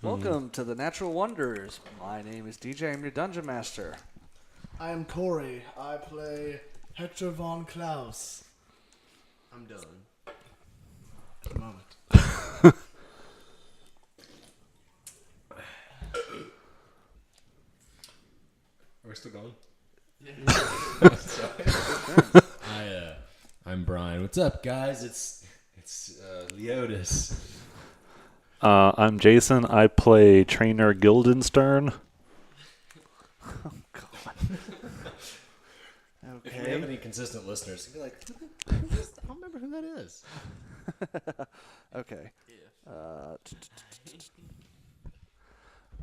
Welcome to the Natural Wonders. My name is DJ. I'm your Dungeon Master. I am Corey. I play Hector von Klaus. I'm done. At the moment. Are we still going? Yeah. I'm Brian. What's up, guys? It's Leotis. I'm Jason. I play Trainer Guildenstern. Oh, God. If we have Okay. any consistent listeners, you'll be like, I don't remember who that is. Okay.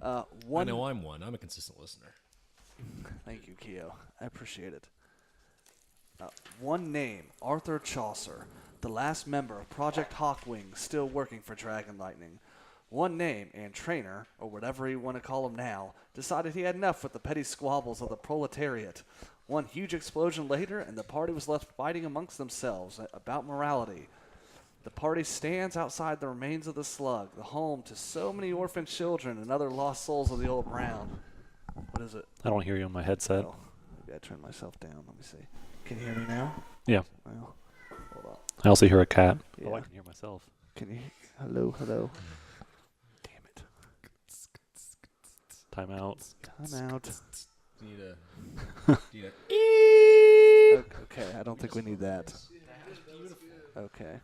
I One. know I'm one. I'm a consistent listener. Thank you, Keo. I appreciate it. One name, Arthur Chaucer, the last member of Project Hawkwing, still working for Dragon Lightning. One name, and Trainer, or whatever you want to call him now, decided he had enough with the petty squabbles of the proletariat. One huge explosion later, and the party was left fighting amongst themselves about morality. The party stands outside the remains of the Slug, the home to so many orphan children and other lost souls of the old Brown. What is it? I don't hear you on my headset. Oh, maybe I turned myself down. Let me see. Can you hear me now? Yeah. Well, hold on. I also hear a cat. Yeah. Oh, I can hear myself. Can you? Hello, hello. Damn it. Time out. Time out. Do you need a Okay, I don't think we need that. Okay.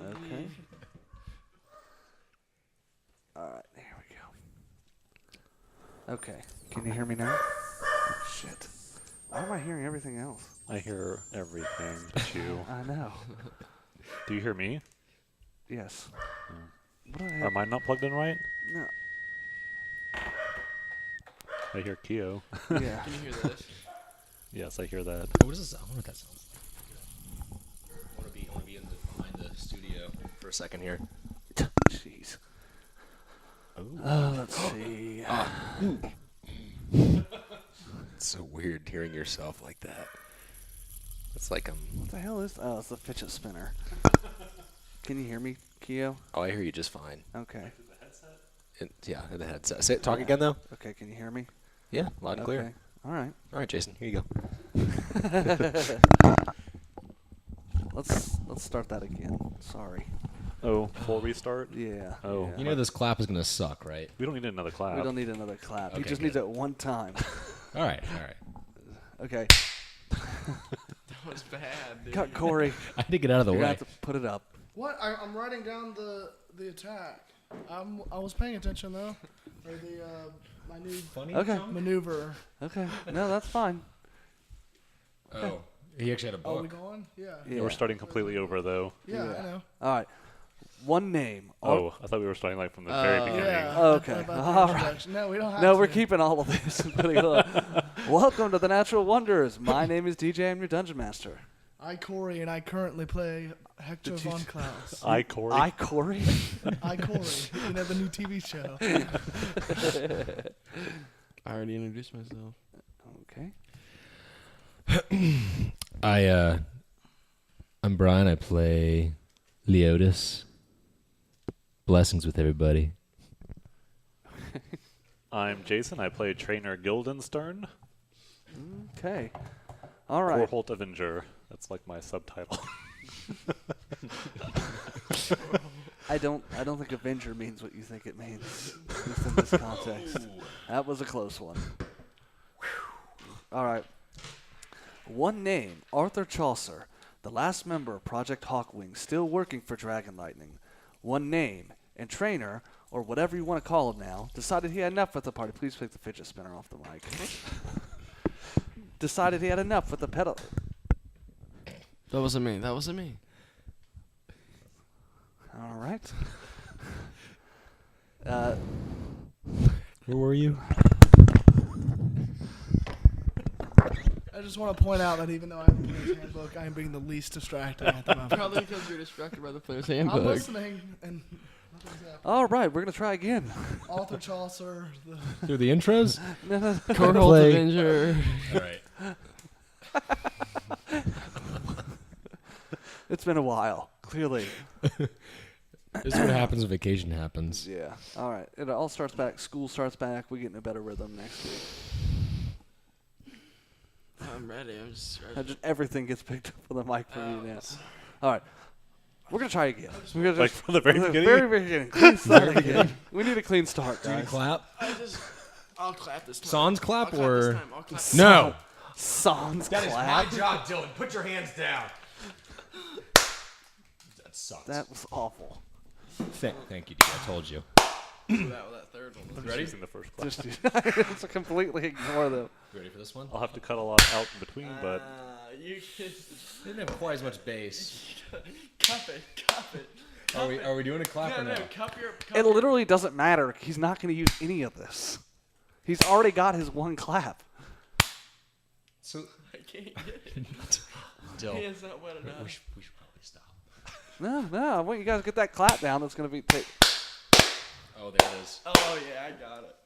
Okay. All right, here we go. Okay, can you hear me now? Oh, shit. Why am I hearing everything else? I hear everything but you. I know. Do you hear me? Yes. Oh. What do I Are have? mine not plugged in right? No. I hear Keo. Yeah. Can you hear this? Yes, I hear that. What is this? I wonder what that sounds like. I want to be behind the studio for a second here. Jeez. Oh. Let's see. It's so weird hearing yourself like that. It's like What the hell is? Oh, it's the fidget spinner. Can you hear me, Keo? oh, I hear you just fine. Okay. Yeah, in the headset. Say it, talk again though. Okay, can you hear me? Yeah, loud and Okay. clear. All right. All right, Jason, here you go. Let's start that again. Sorry. Oh, full restart? Yeah. Oh. yeah. You know this clap is gonna suck, right? We don't need another clap. We don't need another clap. He Okay, just good. needs it one time. All right. Okay. That was bad, dude. Cut Corey. I had to get out of the You're gonna way. have to put it up. What? I'm writing down the attack. I was paying attention though. Or the my new Funny. Okay. maneuver. Okay. No, that's fine. Oh, he actually had a Are we book. going? Yeah. Yeah. We're starting completely over, though. Yeah, Yeah. I know. All right. One name. Oh, I thought we were starting like from the very beginning. Yeah. Okay. About the All right. introduction. No, we don't have No, to. we're keeping all of this. and putting it on. Welcome to the Natural Wonders. My name is DJ. I'm your Dungeon Master. I Corey and I currently play Hector Did you- von Klaus. I, Corey. I Corey. I Corey. You know the new TV show. I already introduced myself. Okay. I'm Brian. I play Leotis. Blessings with everybody. I'm Jason. I play Trainer Guildenstern. Okay. All right. Vorholt Avenger. That's like my subtitle. I don't think Avenger means what you think it means, at least in this context. That was a close one. All right. One name, Arthur Chaucer, the last member of Project Hawkwing, still working for Dragon Lightning. One name, and Trainer, or whatever you want to call him now, decided he had enough with the party. Please take the fidget spinner off the mic. Decided he had enough with the pedal. That wasn't me. That wasn't me. All right. Where were you? I just want to point out that even though I have the player's handbook, I am being the least distracting at the moment. Probably because you're distracted by the player's I'm handbook. listening and nothing's happening. All right, we're going to try again. Arthur Chaucer. Through the intros? No, no, Cornholt Play. Avenger. All right. It's been a while, clearly. This is what happens when vacation happens. Yeah. All right. It all starts back. School starts back. We get in a better rhythm next week. I'm ready. I'm just ready. And just everything gets picked up on the mic for you now. All right. We're gonna try again. We're gonna Like from the very beginning? Very beginning. Clean start again. We need a clean start, Do you guys. clap? I'll clap this time. Sans clap I'll clap or this time. I'll clap. no? Sans clap. job, Dylan. Put your hands down. That sucks. That was awful. Thank you, dude. I told you. that third one. I'm Ready? using the first clap. Just completely ignore them. Ready for this one? I'll have to cut a lot out in between, but You can They didn't have quite as much bass. cup it. Cup it. Are we doing a clap or No, no? cup your. It literally doesn't matter. He's not going to use any of this. He's already got his one clap. So, I can't get it. Dill, Hands not wet enough. we should probably stop. No. I want you guys to get that clap down. That's going to be. Oh, there it is. Oh yeah, I got it.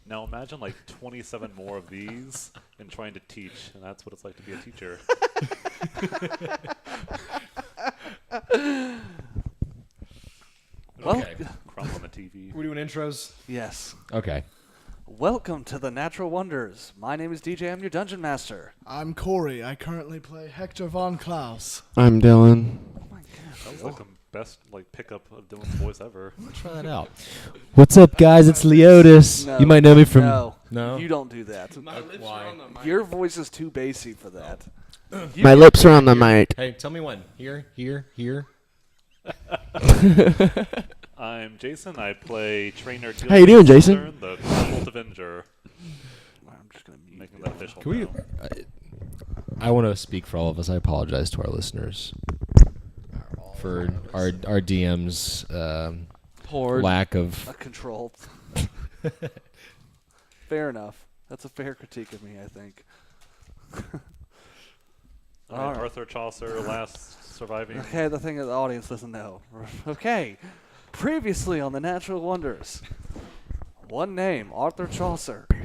now imagine like 27 more of these and trying to teach, and that's what it's like to be a teacher. Well, Okay. Crumb on the TV. We're doing intros. yes. Okay. Welcome to the Natural Wonders. My name is DJ. I'm your dungeon master. I'm Corey. I currently play Hector von Klaus. I'm Dylan. Oh my gosh. That was like the best like pickup of Dylan's voice ever. Try that out. What's up, guys? It's Leotis. No. You might know me from. No. No? You don't do that. My lips why? are on the mic. Your voice is too bassy for that. You My get- lips are on the mic. Hey, tell me when. Here. I'm Jason. I play Trainer How you doing, Jason? Guildenstern, the Cult Avenger. I'm just gonna mute Making you. that official. Can we? now. I want to speak for all of us. I apologize to our listeners for our DM's Poor lack of. a control. Fair enough. That's a fair critique of me, I think. All All right, right. Arthur Chaucer, last surviving. Okay, the thing is the audience doesn't know. Okay. Previously on the Natural Wonders. One name, Arthur Chaucer. Oh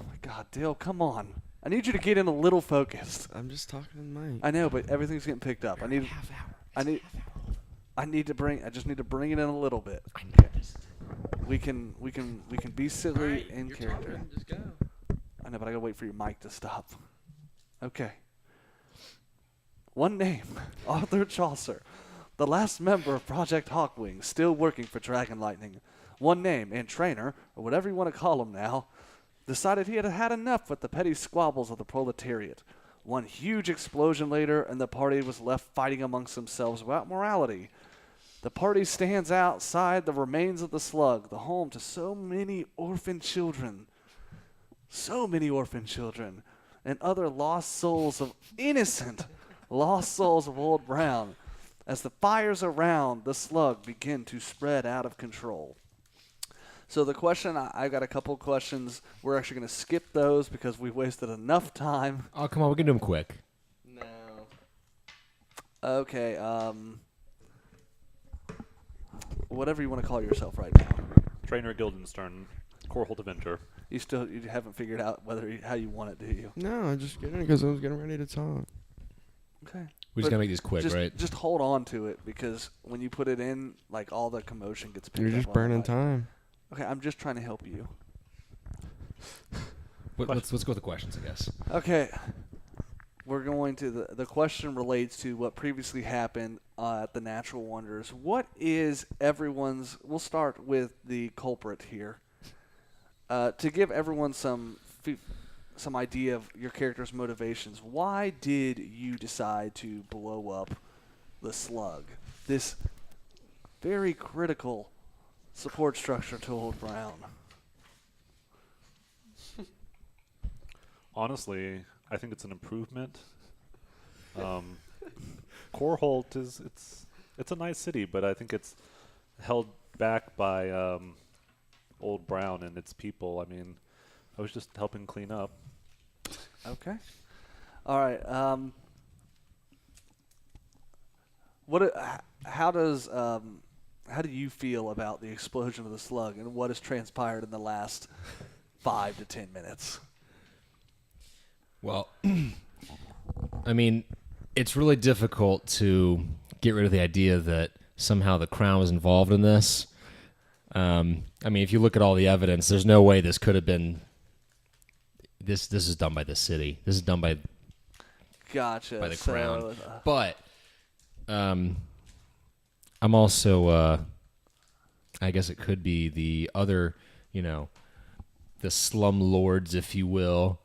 my god, Dale, come on. I need you to get in a little focused. I'm just talking to the mic. I know, but everything's getting picked up. I just need to bring it in a little bit. We can be silly in character. Just go. I know, but I gotta wait for your mic to stop. Okay. One name, Arthur Chaucer, the last member of Project Hawkwing, still working for Dragon Lightning. One name, and Trainer, or whatever you want to call him now, decided he had had enough with the petty squabbles of the proletariat. One huge explosion later, and the party was left fighting amongst themselves without morality. The party stands outside the remains of the slug, the home to so many orphan children. So many orphan children and other lost souls of lost souls of Old Brown, as the fires around the slug begin to spread out of control. So the question, I've got a couple of questions. We're actually going to skip those because we wasted enough time. Oh, come on. We can do them quick. No. Okay, whatever you want to call yourself right now. Trainer Guildenstern, Corehold Avenger. You haven't figured out how you want it, do you? No, I just getting it because I was getting ready to talk. Okay. We just But gotta make these quick, just, right? Just hold on to it because when you put it in, like all the commotion gets picked You're up just on the burning mic. time. Okay, I'm just trying to help you. Let's go with the questions, I guess. Okay. We're going to the question relates to what previously happened at the Natural Wonders. What is everyone's? We'll start with the culprit here. To give everyone some idea of your character's motivations. Why did you decide to blow up the slug? This very critical support structure to Old Brown. Honestly, I think it's an improvement. Corehold it's a nice city, but I think it's held back by Old Brown and its people. I mean, I was just helping clean up. Okay. All right. How do you feel about the explosion of the slug and what has transpired in the last 5 to 10 minutes? Well, I mean, it's really difficult to get rid of the idea that somehow the Crown was involved in this. I mean, if you look at all the evidence, there's no way this could have been. This is done by the city. This is done by Gotcha. the So, Crown. But I'm also, I guess it could be the other, the slum lords, if you will.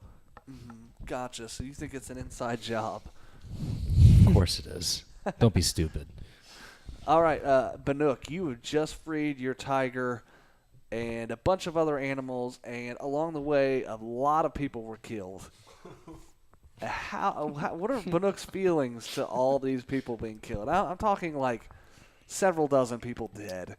gotcha. So you think it's an inside job? Of course it is. Don't be stupid. All right, Banuk, you have just freed your tiger and a bunch of other animals, and along the way, a lot of people were killed. What are Banuk's feelings to all these people being killed? I'm talking like several dozen people dead.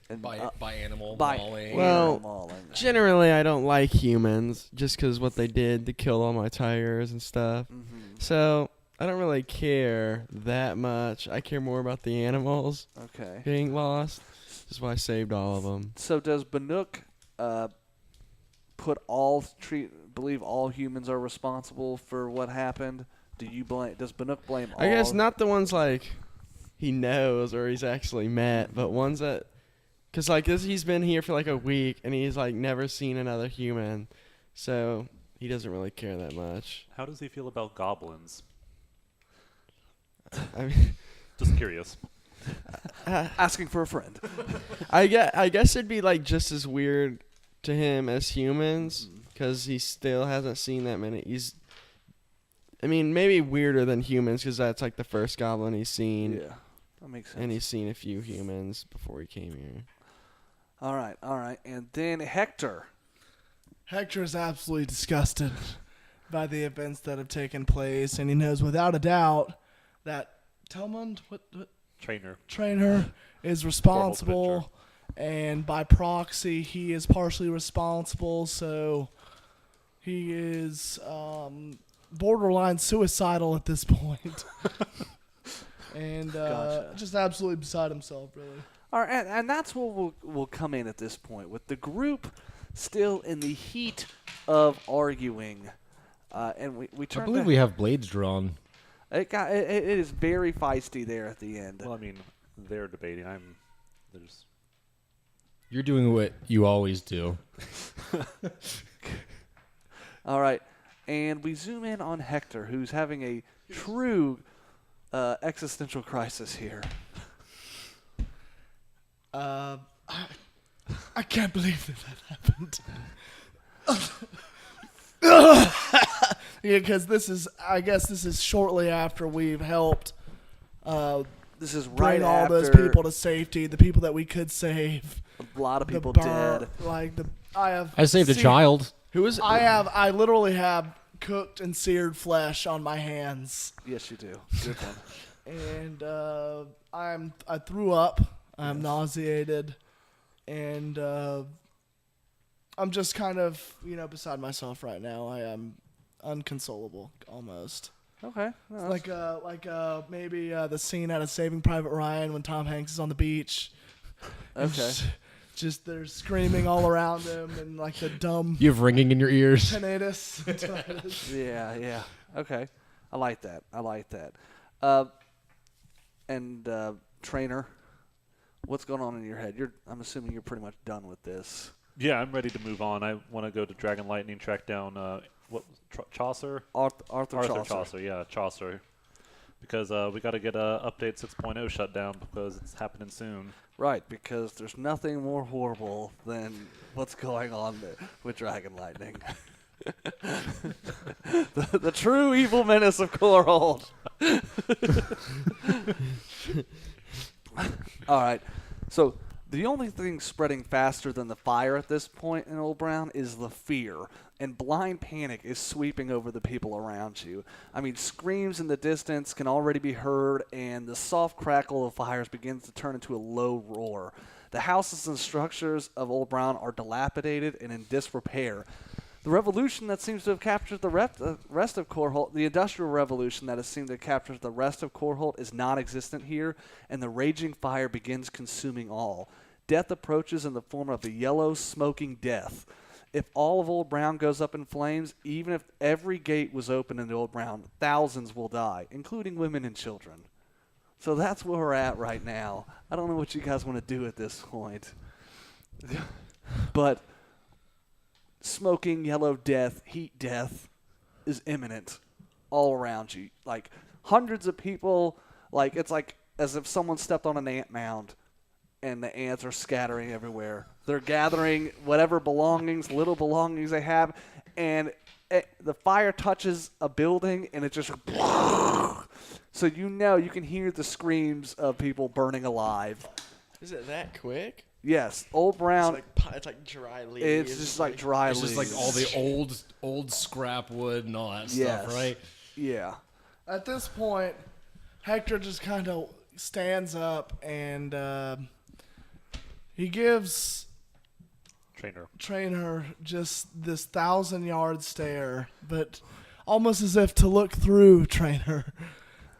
And, By animal by mauling. Well, animal mauling. Generally, I don't like humans just because what they did to kill all my tigers and stuff. Mhm. So I don't really care that much. I care more about the animals Okay. getting lost. That's why I saved all of them. So does Banuk believe all humans are responsible for what happened? Does Banuk blame all? I guess not the ones like he knows or he's actually met, but ones that, cause like this, he's been here for like a week and he's like never seen another human, so he doesn't really care that much. How does he feel about goblins? I mean, Just curious. Asking for a friend. I guess it'd be like just as weird to him as humans, cause he still hasn't seen that many. I mean, maybe weirder than humans, cause that's like the first goblin he's seen. Yeah, that makes sense. And he's seen a few humans before he came here. All right. And then Hector. Hector is absolutely disgusted by the events that have taken place, and he knows without a doubt that Telmund, trainer, is responsible, and by proxy, he is partially responsible. So he is borderline suicidal at this point, and Gotcha. just absolutely beside himself, really. All right, and that's what we'll come in at this point with the group still in the heat of arguing, and we I turn. believe we have blades drawn. It is very feisty there at the end. Well, I mean, they're debating. You're doing what you always do. All right, and we zoom in on Hector, who's having a true existential crisis here. I can't believe that happened. Yeah, because I guess this is shortly after we've helped This is right bring all after those people to safety, the people that we could save. a lot of The people bar- dead. Like I saved a child. Who is? I literally have cooked and seared flesh on my hands, Yes, you do. Good one. and I threw up. I'm nauseated, and I'm just kind of beside myself right now. I am unconsolable almost. Okay. No, that's- Like maybe the scene out of Saving Private Ryan when Tom Hanks is on the beach. and Okay. Just they're screaming all around him and like the dumb You have ringing in your ears. tinnitus. Yeah. Okay. I like that. And trainer, what's going on in your head? I'm assuming you're pretty much done with this. Yeah, I'm ready to move on. I want to go to Dragon Lightning, track down Chaucer. Arthur Chaucer. Yeah, Chaucer. Because we got to get update 6.0 shut down because it's happening soon. Right, because there's nothing more horrible than what's going on with Dragon Lightning. the true evil menace of Corhold. All right, so the only thing spreading faster than the fire at this point in Old Brown is the fear, and blind panic is sweeping over the people around you. I mean, screams in the distance can already be heard, and the soft crackle of fires begins to turn into a low roar. The houses and structures of Old Brown are dilapidated and in disrepair. The revolution that seems to have captured the rest of Corholt, the industrial revolution that has seemed to have captured the rest of Corholt, is non-existent here, and the raging fire begins consuming all. Death approaches in the form of a yellow, smoking death. If all of Old Brown goes up in flames, even if every gate was open into Old Brown, thousands will die, including women and children. So that's where we're at right now. I don't know what you guys want to do at this point. But smoking yellow death, heat death is imminent all around you. Like hundreds of people, like it's like as if someone stepped on an ant mound and the ants are scattering everywhere. They're gathering whatever belongings, little belongings they have, and the fire touches a building and it just so you can hear the screams of people burning alive. Is it that quick? Yes, Old Brown. It's like dry leaves. It's just like dry It's leaves. just like all the old scrap wood and all that Yes. stuff, right? Yeah. At this point, Hector just kind of stands up and he gives Trainer just this 1,000-yard stare, but almost as if to look through Trainer,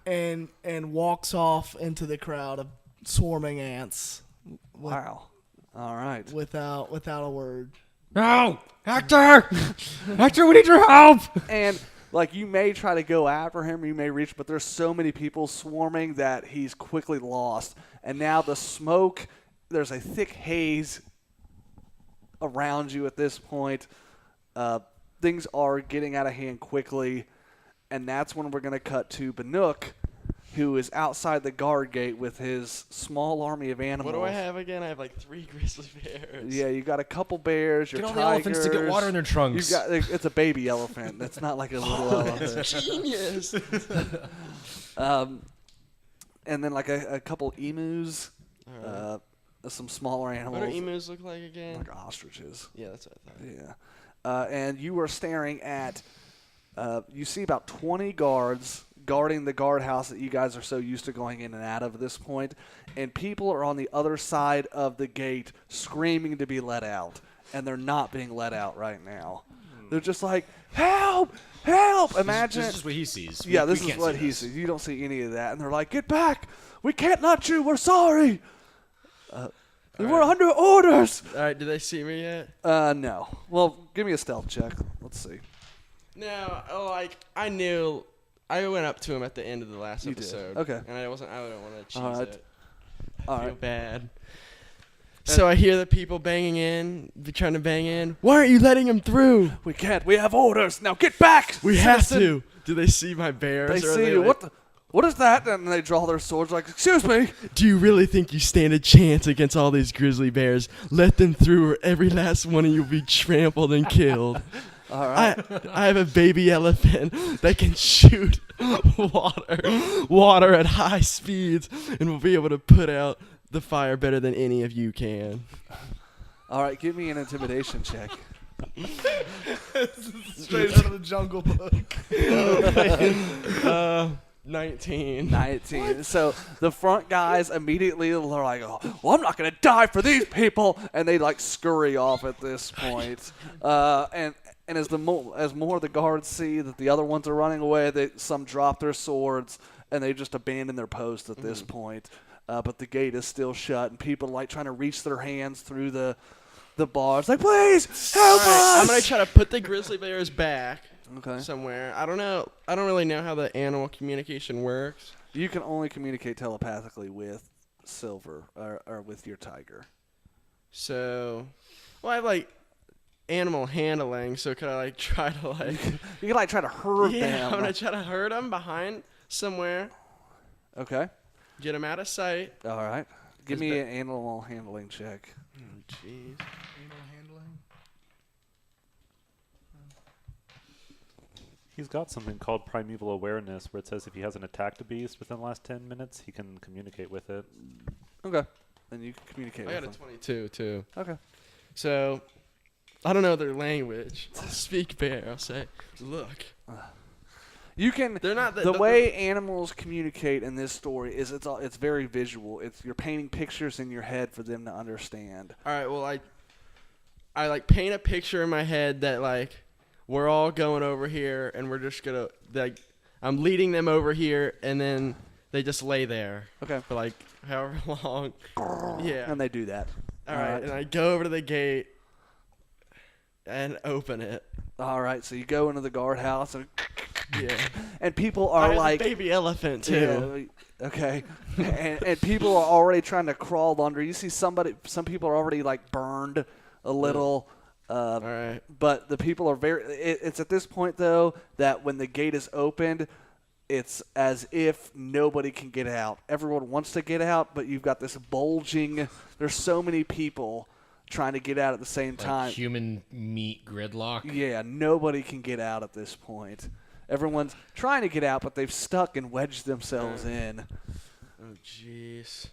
and walks off into the crowd of swarming ants. Wow. All right. Without a word. No! Hector! Hector, we need your help! And like you may try to go after him, you may reach, but there's so many people swarming that he's quickly lost. And now the smoke, there's a thick haze around you at this point. Things are getting out of hand quickly, and that's when we're going to cut to Bannock, who is outside the guard gate with his small army of animals. What do I have again? I have like 3 grizzly bears. Yeah, you got a couple bears, your Get all tigers. the elephants to get water in their trunks. It's a baby elephant. It's not like a little elephant. Genius. And then like a couple emus, Alright. some smaller animals. What do emus look like again? Like ostriches. Yeah, that's what I thought. Yeah. And you are staring at, you see about 20 guards guarding the guardhouse that you guys are so used to going in and out of at this point. And people are on the other side of the gate screaming to be let out. And they're not being let out right now. They're just like, help! Help! Imagine. This is what he sees. Yeah, We this is can't what see he this. sees. You don't see any of that. And they're like, get back! We can't let you! We're sorry! We're under orders! All right, did they see me yet? No. Well, give me a stealth check. Let's see. No, like I knew. I went up to him at the end of the last You did. episode. Okay. And I don't want to cheese Alright. it. All I feel right. bad. So I hear the people banging in, trying to bang in. Why aren't you letting him through? We can't. We have orders. Now get back! We have citizen. to. Do they see my bears? They or are see you. like, What is that? And they draw their swords like, excuse me. Do you really think you stand a chance against all these grizzly bears? Let them through, or every last one of you will be trampled and killed. All right. I have a baby elephant that can shoot water at high speeds and will be able to put out the fire better than any of you can. All right. Give me an intimidation check. Straight out of the Jungle Book. 19. 19. So the front guys immediately are like, oh, well, I'm not going to die for these people. And they like scurry off at this point. And as more of the guards see that the other ones are running away, some drop their swords and they just abandon their post at this point. But the gate is still shut, and people like trying to reach their hands through the bars, like, please help us. I'm gonna try to put the grizzly bears back Okay. somewhere. I don't know. I don't really know how the animal communication works. You can only communicate telepathically with Silver or with your tiger. So, well, I have like animal handling. So could I like try to like? You can like try to herd Yeah, them. I'm gonna try to herd them behind somewhere. Okay. Get them out of sight. All right. Give Is me that- an animal handling check. Jeez. He's got something called primeval awareness, where it says if he hasn't attacked a beast within the last 10 minutes, he can communicate with it. Okay. Then you can communicate I got a with them. 22 too. Okay. So, I don't know their language. I'll speak bear. I'll say, look. You can. They're not The way animals communicate in this story is it's very visual. You're painting pictures in your head for them to understand. All right. Well, I like paint a picture in my head that like we're all going over here and we're just gonna like I'm leading them over here and then they just lay there Okay. for like however long. Yeah. And they do that. All right. And I go over to the gate and open it. All right. So you go into the guardhouse and Yeah. And people I are had a like, baby elephant too. yeah, okay, and people are already trying to crawl under. You see some people are already like burned a little. All right. But the people are it's at this point, though, that when the gate is opened, it's as if nobody can get out. Everyone wants to get out, but you've got this bulging. There's so many people trying to get out at the same time. Like human meat gridlock. Yeah, nobody can get out at this point. Everyone's trying to get out, but they've stuck and wedged themselves in. Oh, jeez.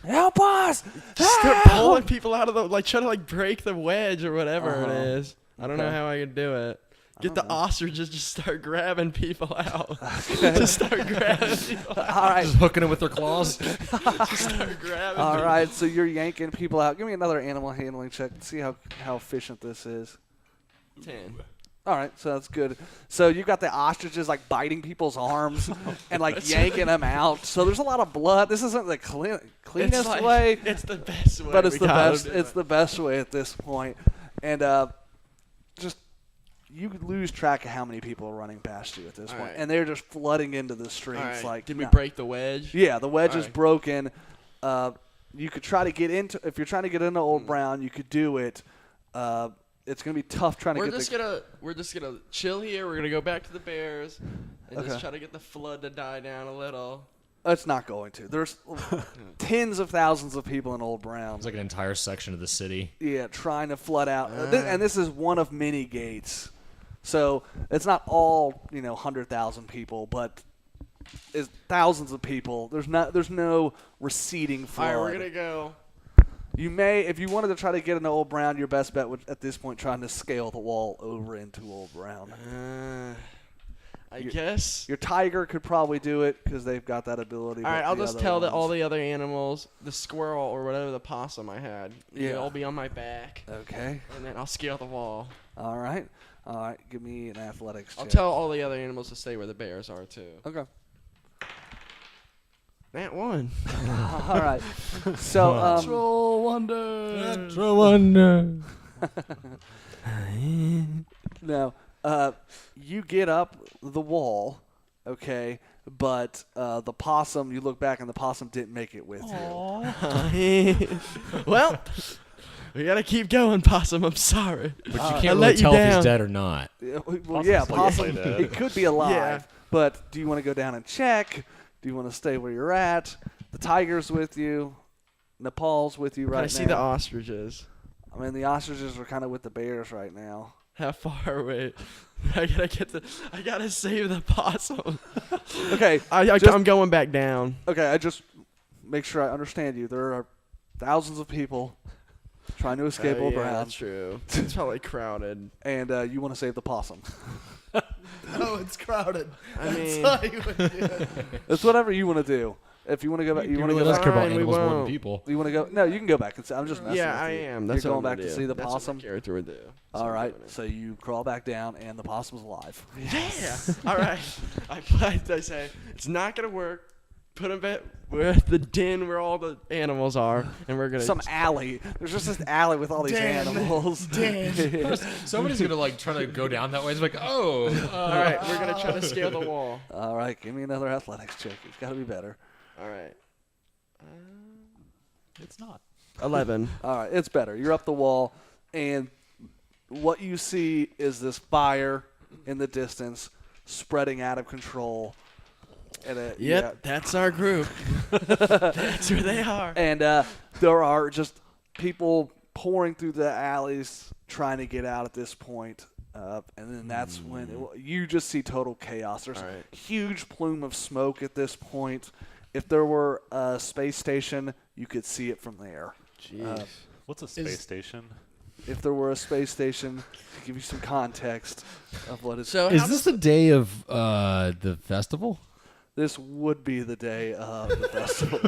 Help us! Start Help! pulling people out of the try to break the wedge or whatever it Uh-huh. is. I don't know Okay. how I could do it. Get the don't know. ostriches, just start grabbing people out. Just start grabbing people out. All right, Just hooking it with their claws. Just start grabbing all people. right. So you're yanking people out. Give me another animal handling check. See how efficient this is. 10. All right, so that's good. So you got the ostriches biting people's arms and yanking them out. So there's a lot of blood. This isn't the cleanest way, It's the best way. but it's we the gotta best. do It's it. the best way at this point. And just you lose track of how many people are running past you at this All point, right. and they're just flooding into the All streets. right. Did we no. break the wedge? Yeah, the wedge All is right. broken. You could try to get into if you're trying to get into Old Brown, you could do it. It's gonna be tough trying to We're get just gonna chill here. We're gonna go back to the Bears and Okay. just try to get the flood to die down a little. It's not going to. There's tens of thousands of people in Old Brown. It's like an entire section of the city. Yeah, trying to flood out. And this is one of many gates. So it's not all 100,000 people, but it's thousands of people. There's no receding All flood. right, we're gonna go. You may, if you wanted to try to get into Old Brown, your best bet would at this point trying to scale the wall over into Old Brown. I guess. Your tiger could probably do it because they've got that ability. All right, but I'll the just other tell ones- all the other animals, the squirrel or whatever the possum I had. Yeah. They'll be on my back, Okay. and then I'll scale the wall. All right. Give me an athletics check. I'll tell all the other animals to stay where the bears are too. Okay. That one. All right. So Natural wonder. now you get up the wall, okay, but the possum. You look back and the possum didn't make it with you. Well, we gotta keep going, possum. I'm sorry. But you I can't let really you tell if down. he's dead or not. Well, yeah, possum. dead. He could be alive. Yeah. But do you want to go down and check? Do you want to stay where you're at? The tiger's with you. Nepal's with you right Can now. I see the ostriches? I mean, the ostriches are kind of with the bears right now. How far away? I gotta save the possum. Okay. I'm going back down. Okay, I just make sure I understand you. There are thousands of people trying to escape Old Yeah, Brown, that's true. It's probably crowded. and you want to save the possum. Oh, it's crowded. I mean, That's how you would do it. It's whatever you want to do. If you want to go back, you You want to really go does back. care about Fine, we animals more than won't. people. You want to go? No, you can go back. I'm just messing yeah, with I you. am. That's You're what going I'm back gonna to do. see the That's what possum. my character would do. That's what All I'm right, doing. so you crawl back down, and the possum's alive. Yeah. All right. I say it's not gonna work. Put him back where the den where all the animals are, and we're gonna. Some alley. There's just this alley with all these Dan. animals. Dan. Somebody's gonna try to go down that way. It's like, oh, all right, we're gonna try to scale the wall. All right, give me another athletics check. It's got to be better. All right. It's not. 11. All right, it's better. You're up the wall, and what you see is this fire in the distance spreading out of control. And That's our group. That's where they are. And there are just people pouring through the alleys trying to get out at this point. And then that's when you just see total chaos. There's All right. a huge plume of smoke at this point. If there were a space station, you could see it from there. Jeez. What's a space station? If there were a space station, to give you some context of what it's. So is how this the day of the festival? This would be the day of the festival.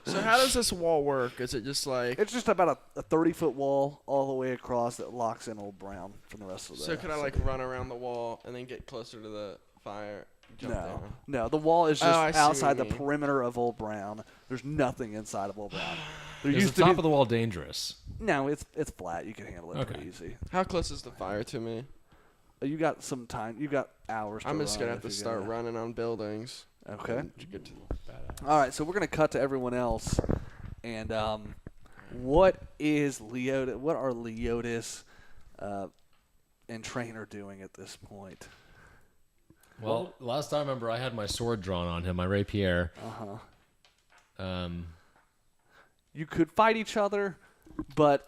So how does this wall work? Is it just like? It's just about a 30-foot wall all the way across that locks in Old Brown from the rest of the. So could I run around the wall and then get closer to the fire? Jump down? No. The wall is Oh, I just see what outside you the mean. perimeter of Old Brown. There's nothing inside of Old Brown. There Is used the to top be. of the wall dangerous? No, it's flat. You can handle it Okay. pretty easy. How close is the fire to me? You got some time. You got hours. I'm to just run gonna have if to you're start gonna- running on buildings. Okay. To get to- All right. So we're gonna cut to everyone else, and what is Leotis? What are Leotis and Trainer doing at this point? Well, last time I remember I had my sword drawn on him, my rapier. You could fight each other, but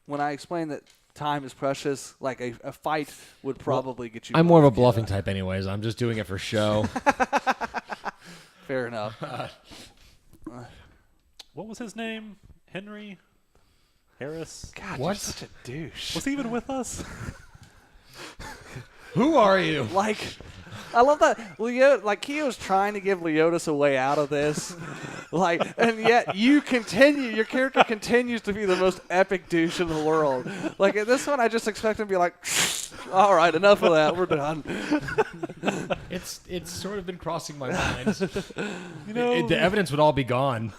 when I explain that time is precious, like a fight would probably get you. I'm more of a both bluffing killed. type anyways. I'm just doing it for show. Fair enough. What was his name? Henry Harris. God, What? you're such a douche. Was he even with us? Who are you? Like, I love that Keo's trying to give Leotis a way out of this. Like, and yet your character continues to be the most epic douche in the world. Like, at this one, I just expect him to be like, all right, enough of that. We're done. It's sort of been crossing my mind. You know, The evidence would all be gone.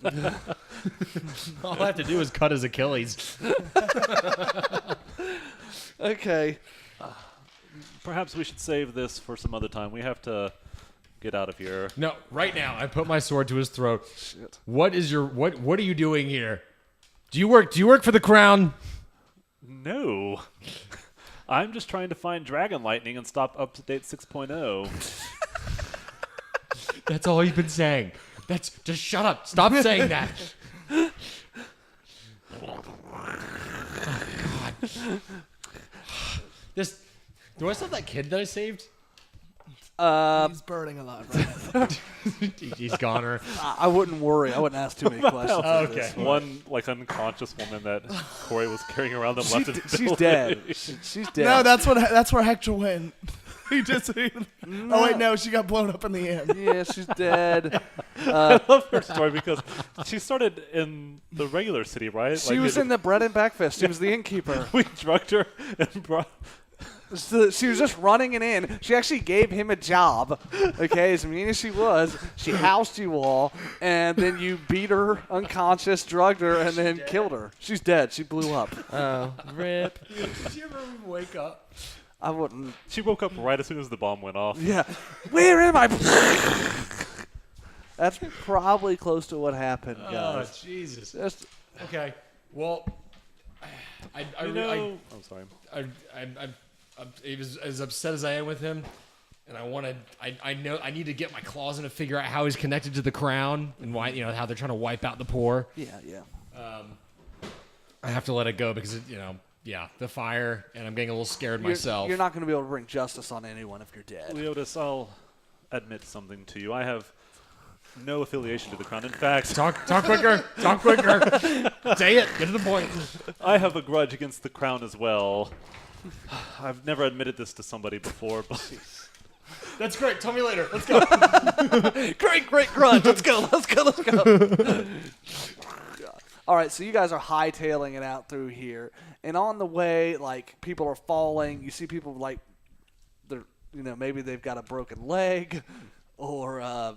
All I have to do is cut his Achilles. Okay. perhaps we should save this for some other time. We have to get out of here. No, right now I put my sword to his throat. What is your what are you doing here? Do you work for the crown? No. I'm just trying to find Dragon Lightning and stop Up-to-Date 6.0. That's all you've been saying. That's just shut up. Stop saying that. Oh, God. Do I still have that kid that I saved? He's burning a lot right now. He's goner. I wouldn't worry. I wouldn't ask too many questions. Oh, of okay. this. One unconscious woman that Corey was carrying around and left in the She's building. dead. She's dead. No, that's where Hector went. Oh wait, no, she got blown up in the end. Yeah, she's dead. I love her story because she started in the regular city, right? She was in the bread and breakfast. She was the innkeeper. We drugged her and brought. So she was just running it in. She actually gave him a job. Okay, as mean as she was, she housed you all, and then you beat her unconscious, drugged her, and then killed her. She's dead. She blew up. Oh, rip. Did you ever wake up? I wouldn't. She woke up right as soon as the bomb went off. Yeah. Where am I? That's probably close to what happened, Oh, guys. Jesus. Just, Okay. Well, I'm sorry. as upset as I am with him, and I know I need to get my claws in to figure out how he's connected to the crown and why how they're trying to wipe out the poor. yeah. I have to let it go because the fire, and I'm getting a little scared myself. You're not going to be able to bring justice on anyone if you're dead. Leotis, I'll admit something to you. I have no affiliation to the crown. In fact, Talk quicker. Talk quicker. Say it. Get to the point. I have a grudge against the crown as well. I've never admitted this to somebody before, but That's great. Tell me later. Let's go. Great grudge. Let's go. All right, so you guys are hightailing it out through here, and on the way, like, people are falling. You see people like they're maybe they've got a broken leg, or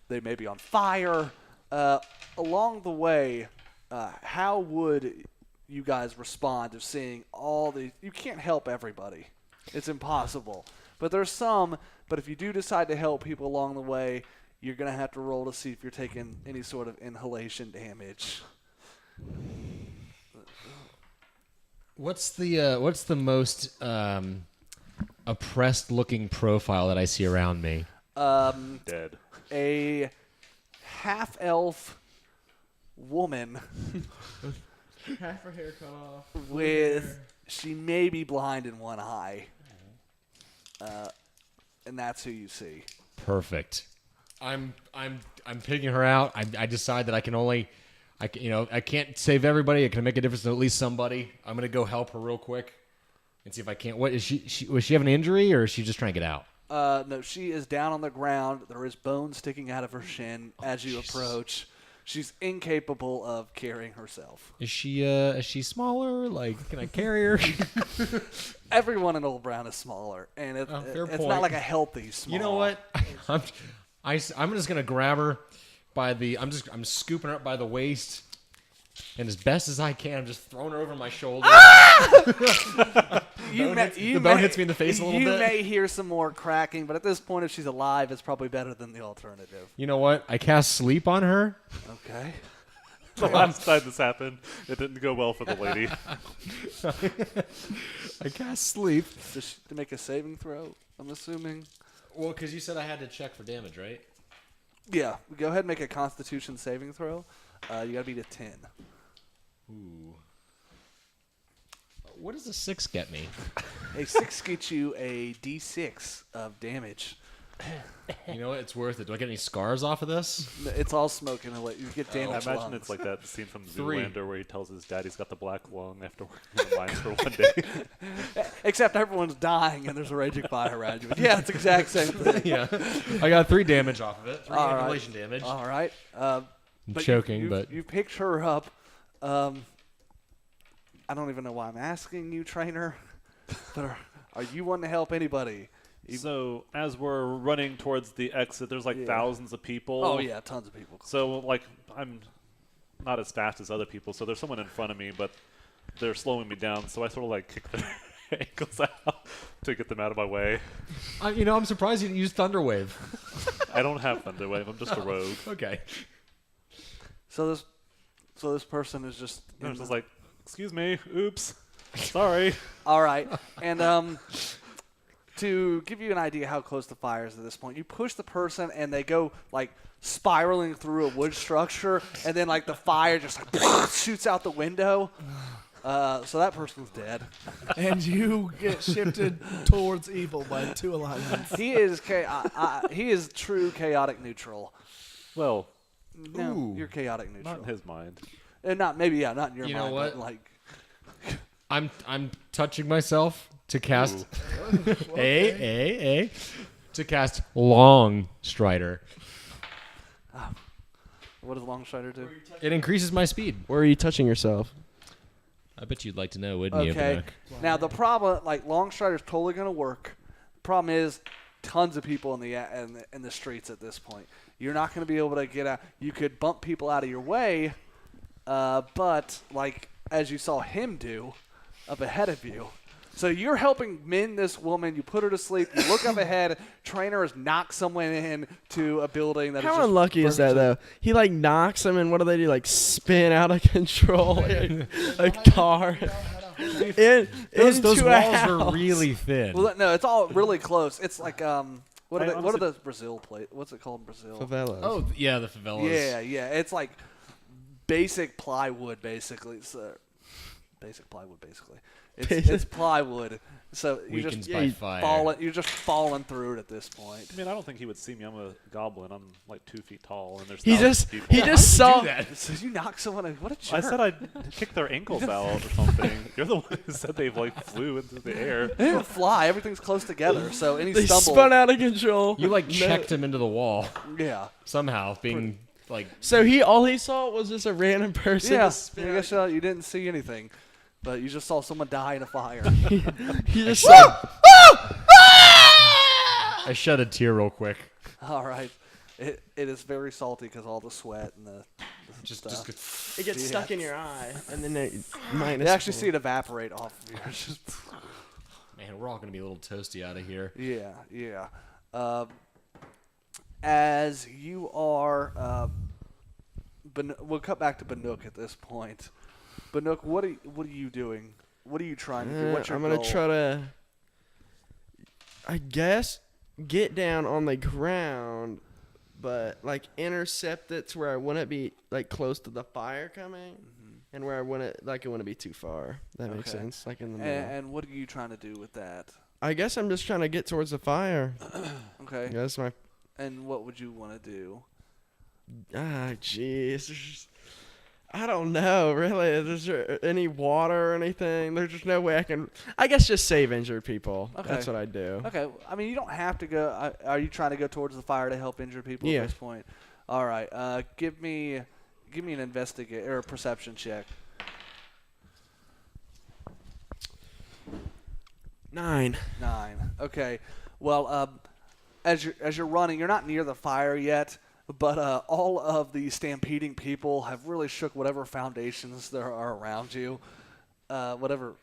they may be on fire. Along the way, how would you guys respond to seeing all the? You can't help everybody; it's impossible. But there's some. But if you do decide to help people along the way, you're gonna have to roll to see if you're taking any sort of inhalation damage. What's the most oppressed looking profile that I see around me? dead. A half-elf woman Half her hair cut off. with she may be blind in one eye, and that's who you see. Perfect. I'm picking her out. I decide that I can't save everybody. I can make a difference to at least somebody. I'm gonna go help her real quick and see if I can't. What is she? Was she have an injury, or is she just trying to get out? No, she is down on the ground. There is bone sticking out of her shin as you approach. She's incapable of carrying herself. Is she smaller? Like, can I carry her? Everyone in Old Brown is smaller, and fair it's point. not like a healthy small. You know what? I'm just gonna grab her by the. I'm scooping her up by the waist, And as best as I can, I'm just throwing her over my shoulder. The bone hits me in the face a little you bit. may hear some more cracking, but at this point, if she's alive, it's probably better than the alternative. You know what? I cast sleep on her. Okay. The last time this happened, it didn't go well for the lady. I cast sleep. Just to make a saving throw, I'm assuming. Well, because you said I had to check for damage, right? Yeah. Go ahead and make a Constitution saving throw. You gotta beat a 10. Ooh. What does a 6 get me? A 6 gets you a D6 of damage. You know what? It's worth it. Do I get any scars off of this? It's all smoke and you get I damaged imagine lungs. it's like that scene from 3. Zoolander where he tells his dad he's got the black lung after working in the mines for one day. Except everyone's dying and there's a raging fire around you. But yeah, it's the exact same thing. Yeah. I got 3 damage off of it. 3 All right. annihilation damage. All right. I'm But choking, but you picked her up. I don't even know why I'm asking you, trainer. But are you wanting to help anybody? So as we're running towards the exit, there's like Yeah. thousands of people. Oh yeah, tons of people. So like I'm not as fast as other people, so there's someone in front of me, but they're slowing me down. So I sort of like kick their ankles out to get them out of my way. I'm surprised you didn't use Thunderwave. I don't have Thunderwave. I'm just a rogue. Okay. So this person is just. I was just like, excuse me, oops, sorry. All right, and to give you an idea how close the fire is at this point, you push the person and they go like spiraling through a wood structure, and then like the fire just like shoots out the window. So that person's dead. And you get shifted towards evil by 2 alignments. He is he is true chaotic neutral. Well, No, Ooh. you're chaotic neutral. not in his mind. And not maybe not in your You mind. know what? But like I'm touching myself to cast to cast Long Strider. what does Longstrider do? It increases my speed. Where are you touching yourself? I bet you'd like to know, wouldn't you? Okay. Bannock? Now the problem, like Longstrider's totally gonna work. The problem is, tons of people in the streets at this point. You're not gonna be able to get out. You could bump people out of your way, but like as you saw him do, up ahead of you. So you're helping mend this woman. You put her to sleep. You look up ahead. Trainer has knocked someone in to a building that is How just unlucky is that, though? He, like, knocks him, and what do they do? Like, spin out of control a car. Those into a walls are house. really thin. Well, no, it's all really close. It's like what I are what are honestly- those Brazil plate? What's it called in Brazil? Favelas. Oh, yeah, the favelas. Yeah. It's like basic plywood, basically. So basic plywood, basically. It's plywood. So you Weakens just by fire. you're just falling through it at this point. I mean, I don't think he would see me. I'm a goblin. I'm like 2 feet tall, and there's He thousands just of people. he just saw So you knock someone. What a jerk! I said I'd kick their ankles out or something. You're the one who said they like flew into the air. they didn't fly. Everything's close together. So any they stumble. spun out of control. You like No. checked him into the wall Yeah. somehow, being like So all he saw was just a random person. Yeah. just I spin guess you didn't see anything, but you just saw someone die in a fire. He just saw. I shed a tear real quick. All right. It is very salty because all the sweat and the Just stuff. It gets Yeah. stuck in your eye, and then You minus. actually 4. see it evaporate off of you. It's just- man, we're all gonna be a little toasty out of here. yeah. As you are, we'll cut back to Bannook at this point. Bannook, what are you doing? What are you trying to do? What's your I'm gonna goal? try to, I guess, get down on the ground, but like intercept it to where I wouldn't be like close to the fire coming, and where I wouldn't it wouldn't be too far. That makes Okay. sense. Like in the middle. And what are you trying to do with that? I guess I'm just trying to get towards the fire. Okay. That's my. And what would you want to do? Jeez. I don't know, really. Is there any water or anything? There's just no way I can. I guess just save injured people. Okay. That's what I do. Okay. I mean, you don't have to go. Are you trying to go towards the fire to help injured people Yeah. at this point? All right. Give me an investigate or a perception check. 9. 9. Okay. Well, as you're running, you're not near the fire yet. But all of the stampeding people have really shook whatever foundations there are around you, whatever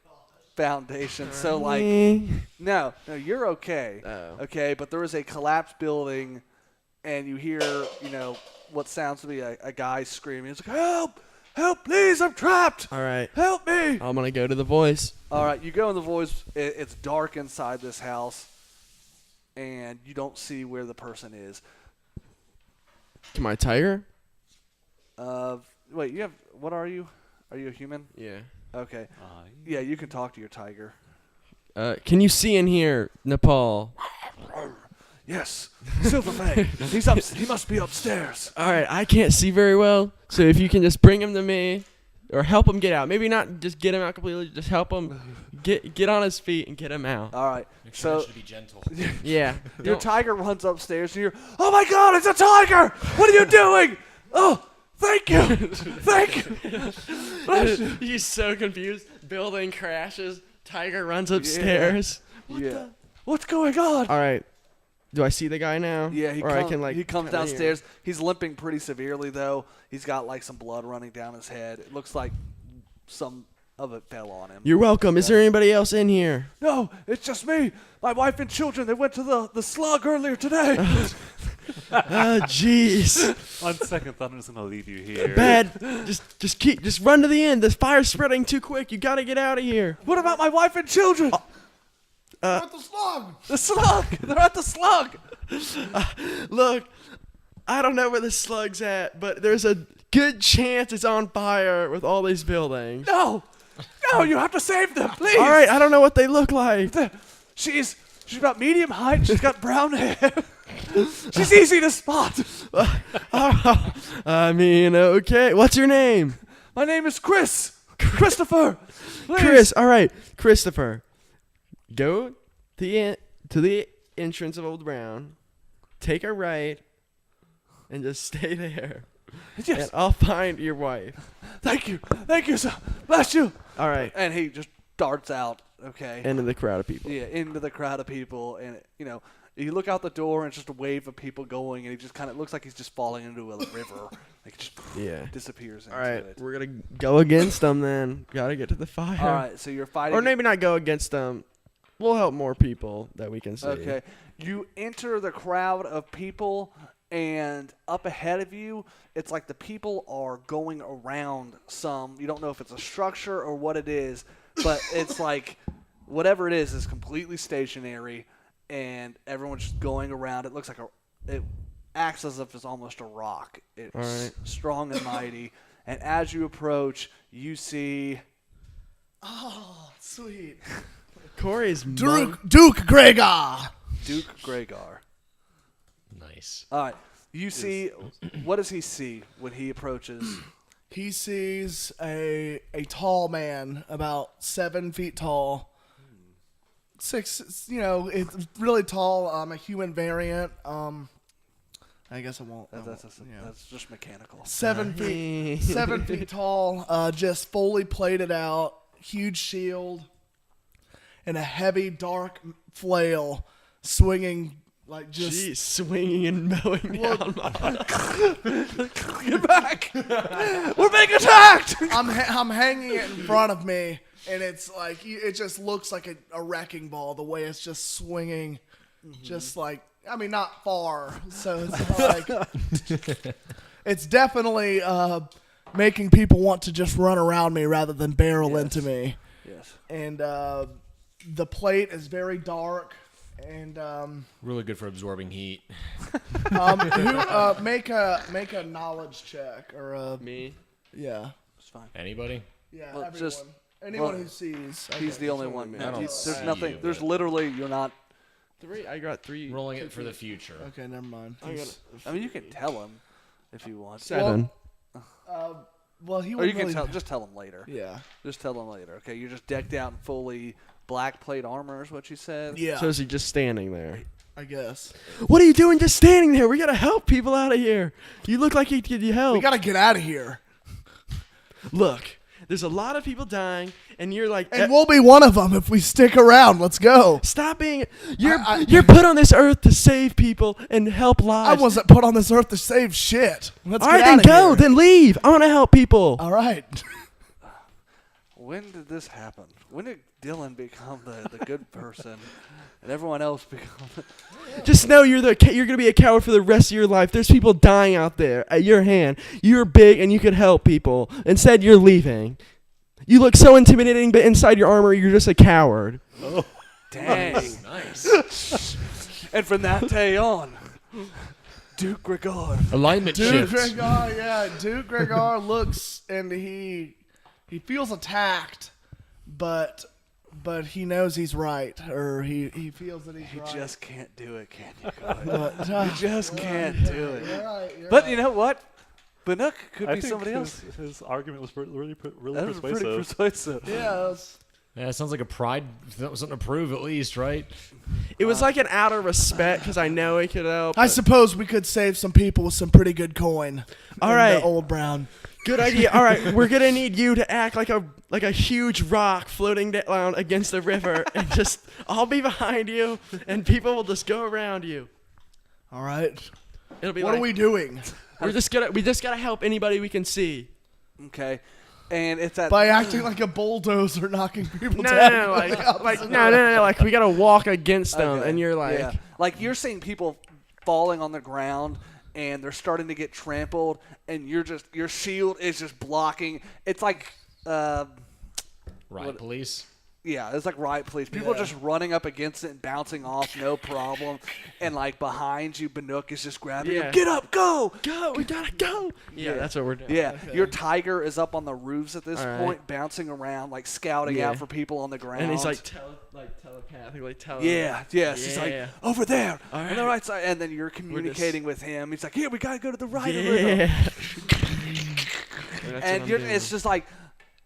foundations. So like, no, you're okay. Oh. Okay, but there is a collapsed building, and you hear, what sounds to be a guy screaming. He's like, "Help! Help! Please! I'm trapped! All right. Help me!" I'm gonna go to the voice. All right, you go in the voice. It's dark inside this house, and you don't see where the person is. Can my tiger? Wait, you have what are you? Are you a human? Yeah. Okay. Yeah, you can talk to your tiger. Can you see in here, Nepal? Yes, Silverfang. He must be upstairs. All right, I can't see very well, so if you can just bring him to me, or help him get out. Maybe not just get him out completely, just help him get on his feet and get him out. All right. Make sure So to be gentle. Yeah. your tiger runs upstairs, and you're, "Oh my God, it's a tiger! What are you doing? Oh, thank you, thank you." He's so confused. Building crashes. Tiger runs upstairs. Yeah. What's going on? All right. Do I see the guy now? Yeah, or I can like he comes kinda hear him? downstairs. He's limping pretty severely though. He's got like some blood running down his head. It looks like some of it fell on him. You're welcome. Is there anybody else in here? No, it's just me. My wife and children. They went to the slug earlier today. Oh, jeez. On second thought, I'm just gonna leave you here. Bad. Just run to the end. The fire's spreading too quick. You gotta get out of here. What about my wife and children? What the slug? The slug. They're at the slug. Look, I don't know where the slug's at, but there's a good chance it's on fire with all these buildings. No, you have to save them, please. All right, I don't know what they look like. She's about medium height. She's got brown hair. She's easy to spot. I mean, okay. What's your name? My name is Chris. Christopher. Please. Chris. All right, Christopher. Go to the entrance of Old Brown. Take a right, and just stay there. Yes. And I'll find your wife. Thank you, sir. Bless you. All right. And he just darts out. Okay. Into the crowd of people. Yeah, into the crowd of people, and you look out the door, and it's just a wave of people going, and he just kind of looks like he's just falling into a river. Like just disappears into All right, it. we're gonna go against them then. Gotta get to the fire. All right, so you're fighting. Or maybe not go against them. We'll help more people that we can see. Okay. You enter the crowd of people, and up ahead of you, it's like the people are going around some. You don't know if it's a structure or what it is, but it's like whatever it is completely stationary, and everyone's just going around. It looks like it acts as if it's almost a rock. It's right. strong and mighty, and as you approach, you see Oh, sweet. Corey's Duke Gregor. Duke Gregor. Nice. All right. You see, what does he see when he approaches? He sees a tall man, about 7 feet tall. It's really tall. A human variant. I guess I won't. That's just mechanical. 7 feet. 7 feet tall. Just fully plated out. Huge shield. And a heavy, dark flail swinging like just. Jeez, swinging and mowing down. Get back! We're being attacked! I'm hanging it in front of me, and it's like it just looks like a wrecking ball. The way it's just swinging, just like not far. So it's like it's definitely making people want to just run around me rather than barrel into me. Yes. And the plate is very dark. And Really good for absorbing heat. make a knowledge check or Me? yeah. It's fine. Anybody? Yeah, Well, everyone. just- Anyone well, who sees. He's Okay. the only one. I don't There's see nothing. you, There's but- literally you're not. 3. I got 3. Rolling it for the future. Okay, never mind. I got I mean, you can tell him if you want. 7. Well, he Or would you can really, just tell him later. Yeah. Just tell him later. Okay, you're just decked out in fully black plate armor, is what you said. Yeah. So is he just standing there? I guess. What are you doing just standing there? We gotta help people out of here. You look like you could help. We gotta get out of here. Look, There's a lot of people dying, and you're like, And we'll be one of them if we stick around. Let's go. stop being. You're put on this earth to save people and help I lives. wasn't put on this earth to save shit. Let's All get right, then outta go. here. Then leave. I want to help people. All right. When did this happen? When did Dylan become the good person, and everyone else become? Just know you're gonna be a coward for the rest of your life. There's people dying out there at your hand. You're big and you could help people. Instead, you're leaving. You look so intimidating, but inside your armor, you're just a coward. Dang! Nice. And from that day on, Duke Gregor. Alignment Duke shift. Gregor, yeah. Duke Gregor looks and he feels attacked, but he knows he's right, or he feels that he's You right. just can't do it, can you? God? But, You just can't do You're it. right. You're But right. you know what? Bannock could I be think somebody else. his argument was really That was persuasive. pretty persuasive. Yeah. Yeah, it sounds like a pride. Something to prove, at least, right? It was like an out of respect because I know he could help. I but- suppose we could save some people with some pretty good coin. All in right. the Old Brown. Good idea. All right, we're gonna need you to act like a huge rock floating down against the river, and just I'll be behind you, and people will just go around you. All right. It'll be What like are we doing? we just gotta help anybody we can see. Okay, and it's at By acting like a bulldozer knocking people No, down. no, no, like we gotta walk against them, Okay, and you're like, yeah. Like you're seeing people falling on the ground and they're starting to get trampled, and your shield is just blocking. It's like Right, What- police. yeah, it's like riot police. People are Yeah. just running up against it and bouncing off, no problem. And like behind you, Bannock is just grabbing you. Yeah. Get up, go! go, we gotta go. Yeah, that's what we're doing. Yeah, your tiger is up on the roofs at this All right. point, bouncing around, like scouting Yeah. out for people on the ground. And he's like telepathically telling. yeah, he's like, Yeah. over there, All on the right. right side. And then you're communicating with him. He's like, yeah, we gotta go to the right of the river. Yeah. And it's just like,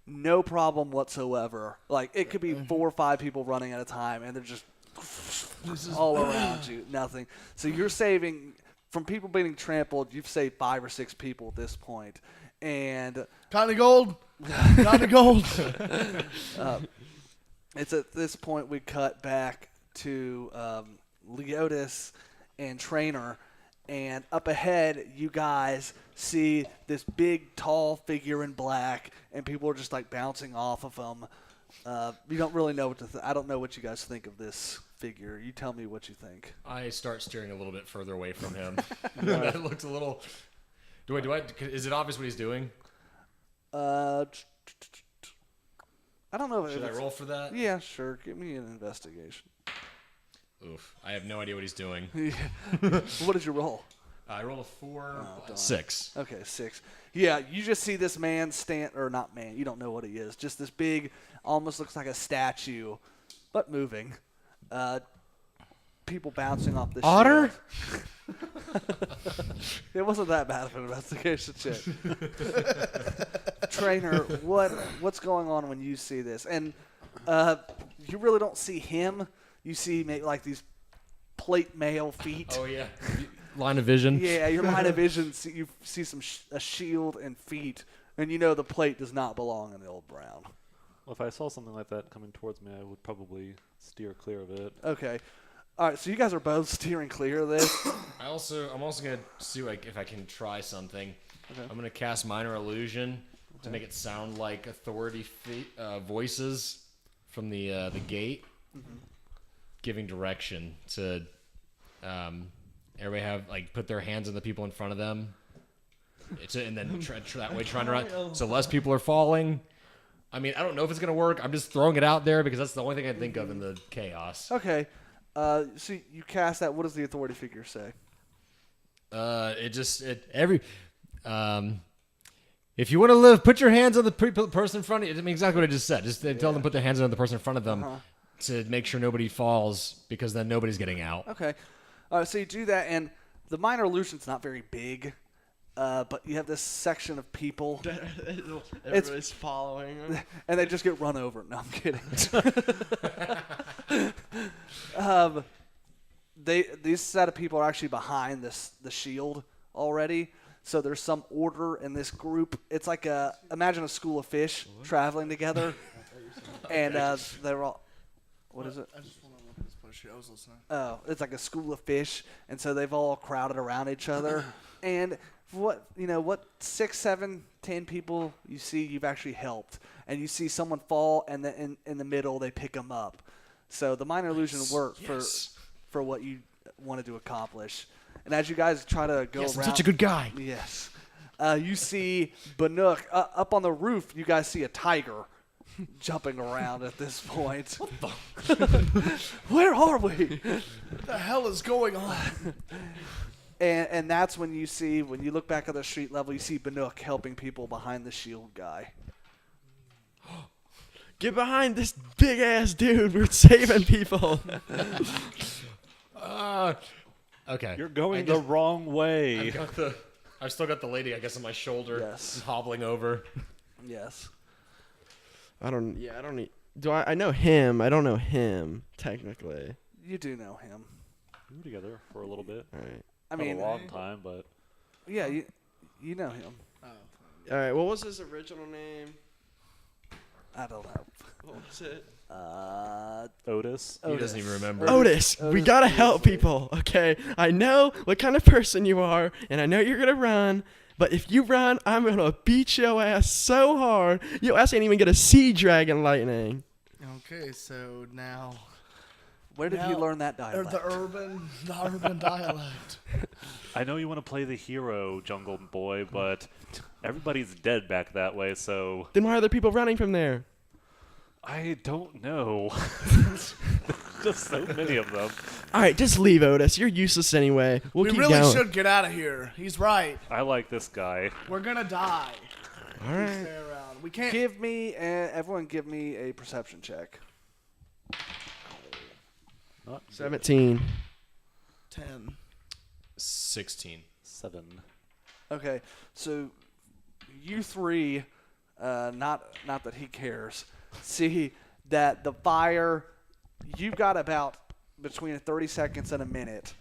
no problem whatsoever. Like, it could be 4 or 5 people running at a time, and they're just all around you, nothing. So you're saving, from people being trampled, you've saved 5 or 6 people at this point. And Kind of gold. Kind of gold. it's at this point we cut back to Leotis and Trainer, and up ahead you guys see this big tall figure in black, and people are just like bouncing off of him. You don't really know what to I don't know what you guys think of this figure. You tell me what you think. I start steering a little bit further away from him. That looks a little. Is it obvious what he's doing? I don't know if Should I it's, roll for that? Yeah, sure. Give me an investigation. Oof. I have no idea what he's doing. What did you roll? I rolled a 4, darn. 6. Okay, 6. Yeah, you just see this man or not man, you don't know what he is. Just this big, almost looks like a statue, but moving. People bouncing off the Otter? shield. It wasn't that bad of an investigation check. Trainer, what's going on when you see this? And you really don't see him. You see maybe like these plate mail feet. Oh, yeah. Line of vision. Yeah, your line of vision, you see a shield and feet, and you know the plate does not belong in the Old Brown. Well, if I saw something like that coming towards me, I would probably steer clear of it. Okay. All right, so you guys are both steering clear of this. I'm also gonna see if I can try something. Okay. I'm gonna cast minor illusion to make it sound like authority voices from the gate, giving direction to everybody have put their hands on the people in front of them, and then that way trying to run so less people are falling. I mean, I don't know if it's gonna work. I'm just throwing it out there because that's the only thing I think of in the chaos. Okay. So you cast that. What does the authority figure say? If you want to live, put your hands on the person in front of you. I mean, exactly what I just said. Just tell them to put their hands on the person in front of them to make sure nobody falls, because then nobody's getting out. Okay. All right, so you do that, and the minor illusion's not very big, but you have this section of people, Everybody's following him. and they just get run over. No, I'm kidding. These set of people are actually behind the shield already, So there's some order in this group. It's like imagine a school of fish traveling together, and they're all. What is it? I just want to look at this push. I was listening. Oh, it's like a school of fish, and so they've all crowded around each other. And what 6, 7, 10 people you see you've actually helped, and you see someone fall, and then in the middle they pick them up. So the minor illusion worked for what you wanted to accomplish. And as you guys try to go Yes, I'm around, such a good guy. yes, you see Bannock up on the roof. You guys see a tiger jumping around at this point. What the? Where are we? What the hell is going on? And that's when you look back at the street level, you see Bannock helping people behind the shield guy. Get behind this big ass dude. We're saving people. Okay. You're going the wrong way. I've still got the lady, I guess, on my shoulder. Yes. Just hobbling over. Yes. I don't need. I know him. I don't know him technically. You do know him. We were together for a little bit. All right. I Not mean, a long time, but yeah, you know him. All right. What was his original name? I don't know. What was it? Otis. He doesn't even remember. Otis. We gotta help people. Okay. I know what kind of person you are, and I know you're gonna run. But if you run, I'm gonna beat your ass so hard, your ass ain't even gonna see Dragon Lightning. Okay, so now Where did you learn that dialect? the urban dialect. I know you want to play the hero, Jungle Boy, but everybody's dead back that way, so Then why are there people running from there? I don't know. Just so many of them. All right, just leave, Otis. You're useless anyway. We'll We keep really going. should get out of here. He's right. I like this guy. We're gonna die. All right. Stay around. We can't. Everyone give me a perception check. Not 17. 10. 16. 7. Okay, so you three, not that he cares, see that the fire, you've got about between 30 seconds and a minute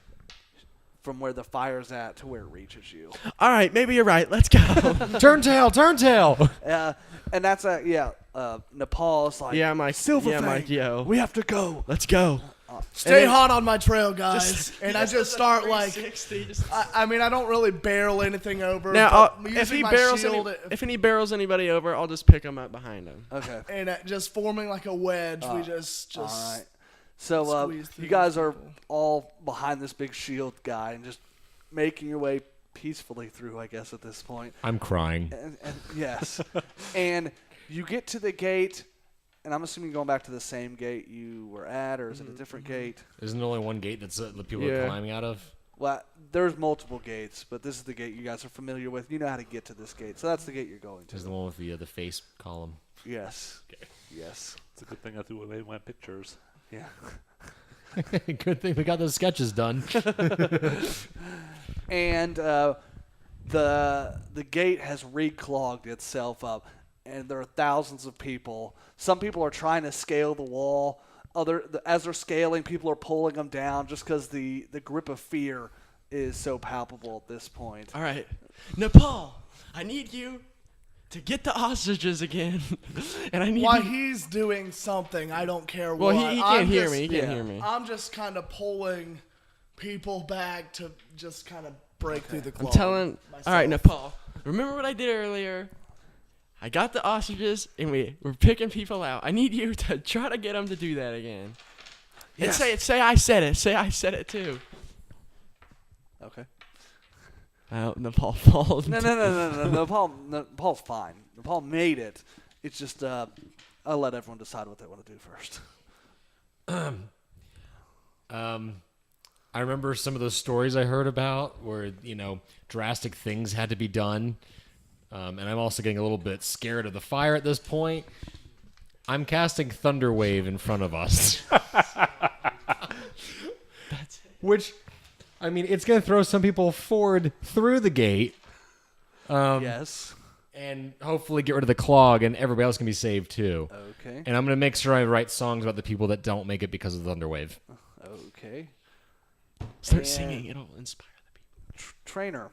from where the fire's at to where it reaches you. All right, maybe you're right. Let's go. Turntail! And that's Nepal's like, Yeah, Mike. Silver Yeah, Fang, Mike, yo. we have to go. Let's go. Stay then- hot on my trail, guys. And I just start like. 360, I mean, I don't really barrel anything over. Now, but if using he my barrels shield, if he barrels anybody over, I'll just pick him up behind him. Okay. and just forming like a wedge, we just. All right. So squeeze through you guys these are people. all behind this big shield guy and just making your way peacefully through, I guess, at this point. I'm crying. And yes. And you get to the gate, and I'm assuming you're going back to the same gate you were at, or is it a different gate? Isn't there only one gate that's the people Yeah. are climbing out of? Well, there's multiple gates, but this is the gate you guys are familiar with. You know how to get to this gate, so that's the gate you're going to. There's the one with the face column. Yes. Okay. Yes. It's a good thing I threw away my pictures. Yeah. Good thing we got those sketches done. And the gate has reclogged itself up, and there are thousands of people. Some people are trying to scale the wall. As they're scaling, people are pulling them down just because the grip of fear is so palpable at this point. All right. Nepal, I need you to get the ostriches again. And I need While you. he's doing something, I don't care Well, what. he I'm can't hear just- me. He can't yeah. hear me. I'm just kind of pulling people back to just kind of break through the I'm clog. telling. myself. All right, Nepal. Remember what I did earlier? I got the ostriches, and we're picking people out. I need you to try to get them to do that again. Yes. And say I said it. Say I said it too. Okay. Nepal falls. No. Nepal's fine. Nepal made it. It's just I'll let everyone decide what they want to do first. I remember some of those stories I heard about where, drastic things had to be done. And I'm also getting a little bit scared of the fire at this point. I'm casting Thunderwave in front of us. Which, I mean, it's going to throw some people forward through the gate. Yes. And hopefully get rid of the clog, and everybody else can be saved too. Okay. And I'm going to make sure I write songs about the people that don't make it because of the Thunderwave. Okay. Start And- singing. It'll inspire the people. Trainer.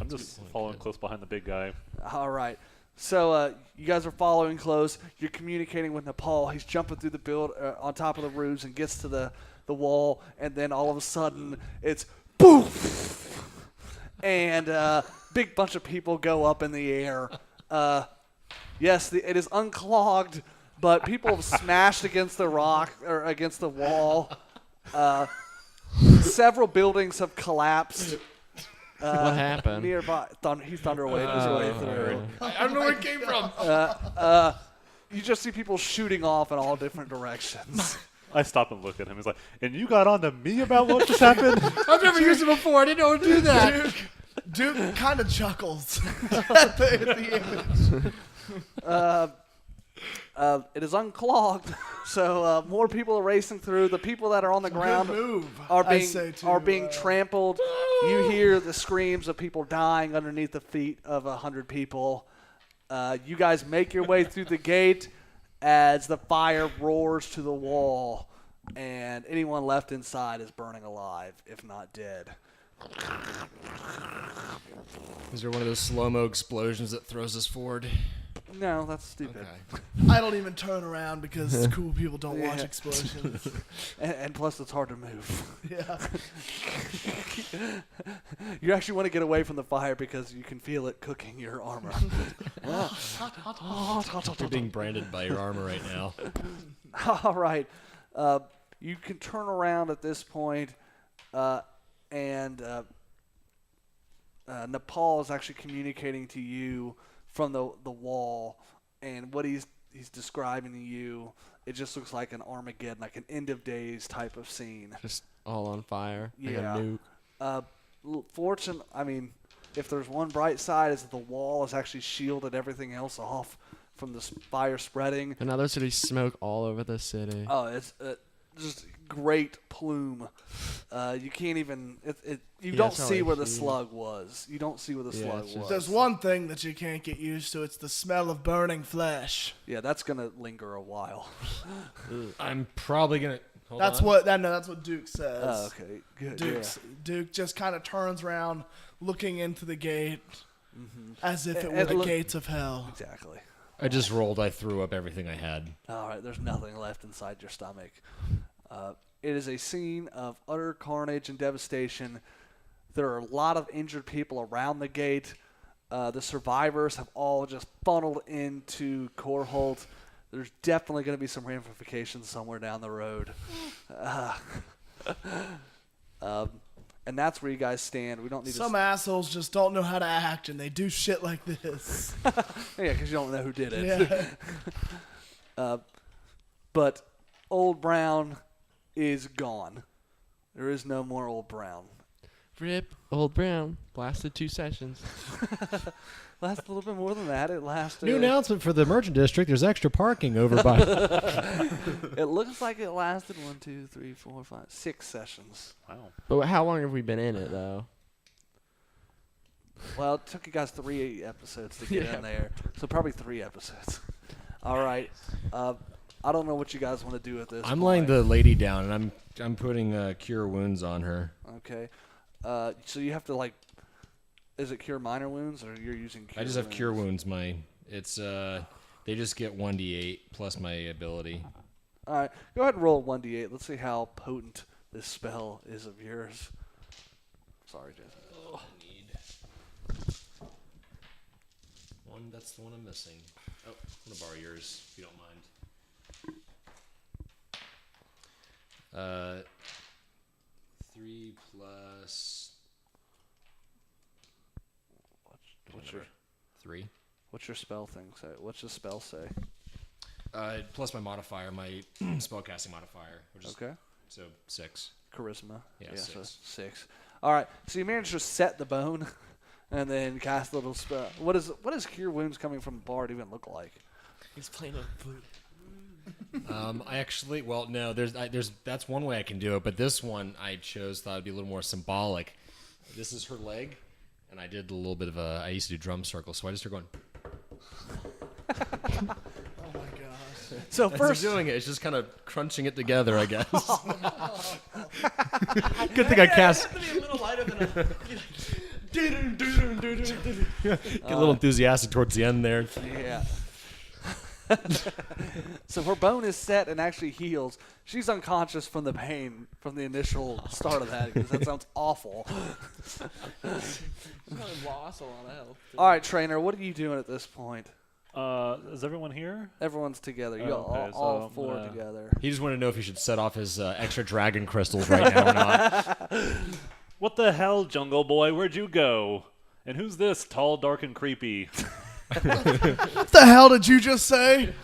I'm just following close behind the big guy. All right. So you guys are following close. You're communicating with Nepal. He's jumping through the on top of the roofs and gets to the wall, and then all of a sudden it's poof, and big bunch of people go up in the air. Yes, it is unclogged, but people have smashed against the rock or against the wall. Several buildings have collapsed. What happened? Nearby, he thunderwaved his way through. I don't know where it came from. You just see people shooting off in all different directions. I stop and look at him. He's like, and you got on to me about what just happened? I've never used it before. I didn't know how to do that. Duke kind of chuckles at the image. It is unclogged, so more people are racing through. The people that are on the ground Good move, are I being say to, are being trampled. You hear the screams of people dying underneath the feet of 100 people. You guys make your way through the gate as the fire roars to the wall, and anyone left inside is burning alive, if not dead. Is there one of those slow-mo explosions that throws us forward? No, that's stupid. Okay. I don't even turn around because cool people don't watch Yeah. explosions. And plus, it's hard to move. Yeah. You actually want to get away from the fire because you can feel it cooking your armor. You're being branded by your armor right now. All right. You can turn around at this point, and Nepal is actually communicating to you from the wall, and what he's describing to you, it just looks like an Armageddon, like an end of days type of scene. Just all on fire. Yeah. Like a nuke. I mean, if there's one bright side, is that the wall has actually shielded everything else off from the fire spreading. And now there's gonna be smoke all over the city. Oh, it's just great plume. You can't even. You don't it's not see like where the huge. slug was. You don't see where the Yeah, slug it's just- was. There's one thing that you can't get used to. It's the smell of burning flesh. Yeah, that's gonna linger a while. I'm probably gonna. Hold That's on. that's what Duke says. Oh, okay, good. Duke just kind of turns around, looking into the gate, as if it And were the look- gates of hell. Exactly. I just rolled. I threw up everything I had. All right, there's nothing left inside your stomach. It is a scene of utter carnage and devastation. There are a lot of injured people around the gate. The survivors have all just funneled into Korholt. There's definitely going to be some ramifications somewhere down the road. And that's where you guys stand. We don't need Some to... assholes just don't know how to act, and they do shit like this. Yeah, because you don't know who did it. Yeah. But Old Brown is gone. There is no more Old Brown. Rip Old Brown lasted 2 sessions. Lasted a little bit more than that. It lasted... New announcement for the Merchant District. There's extra parking over by. It looks like it lasted 1, 2, 3, 4, 5, 6 sessions. Wow. But how long have we been in it though? Well, it took you guys 3 episodes to get in there, so probably 3 episodes. All right. I don't know what you guys want to do with this. I'm laying the lady down, and I'm putting cure wounds on her. Okay. So you have to like. Is it cure minor wounds or you're using? Cure I just have wounds? cure wounds. It's they just get 1d8 plus my ability. All right. Go ahead and roll 1d8. Let's see how potent this spell is of yours. Sorry, Jason. One. That's the one I'm missing. Oh, I'm gonna borrow yours if you don't mind. 3 plus. What's your 3? What's your spell thing say? What's the spell say? Plus my modifier, my spellcasting modifier, which is Okay. so 6. Charisma. Yeah, So 6. 6. All right. So you managed to set the bone, and then cast a little spell. What does cure wounds coming from Bard even look like? He's playing a flute. I actually, well, no, there's that's one way I can do it, but this one I thought it'd be a little more symbolic. This is her leg, and I did a little bit of I used to do drum circles, so I just started going. Oh my gosh. So As first, I'm doing it, it's just kind of crunching it together, I guess. Good thing I cast. Get a little enthusiastic towards the end there. Yeah. So her bone is set and actually heals. She's unconscious from the pain from the initial start of that because that sounds awful. Lost a lot of health. All right, trainer, what are you doing at this point? Is everyone here? Everyone's together. You Oh, okay, all so, four together. He just wanted to know if he should set off his extra dragon crystals right now or not. What the hell, Jungle Boy? Where'd you go? And who's this tall, dark, and creepy? What the hell did you just say? Dude,